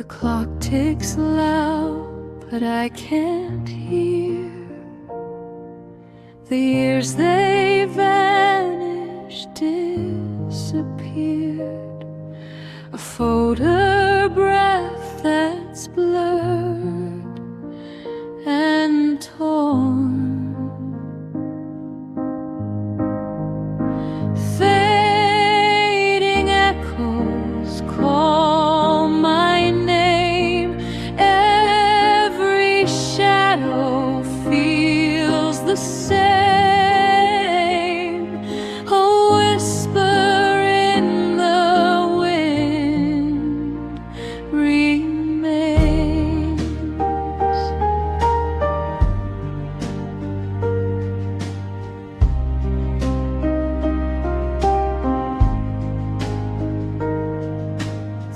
clock ticks loud, but I can't hear. The years they vanished, disappeared. A photograph that's blurred and torn. Fading echoes call my name. Every shadow feels the same. A whisper in the wind remains.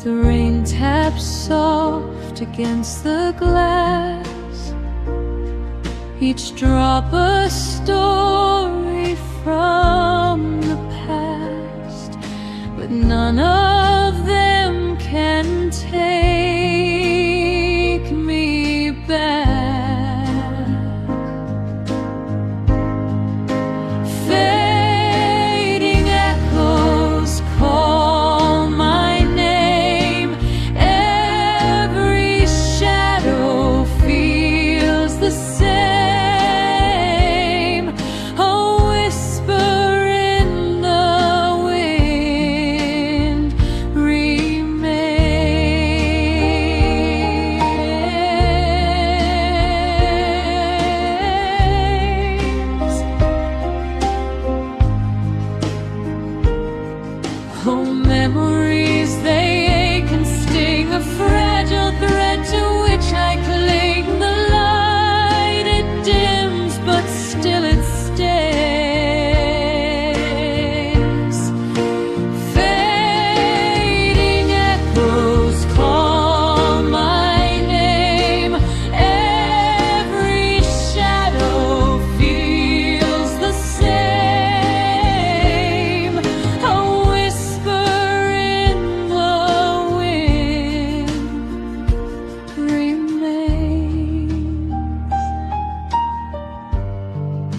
The rain taps soft against the glass, each drop a story from the past, but none of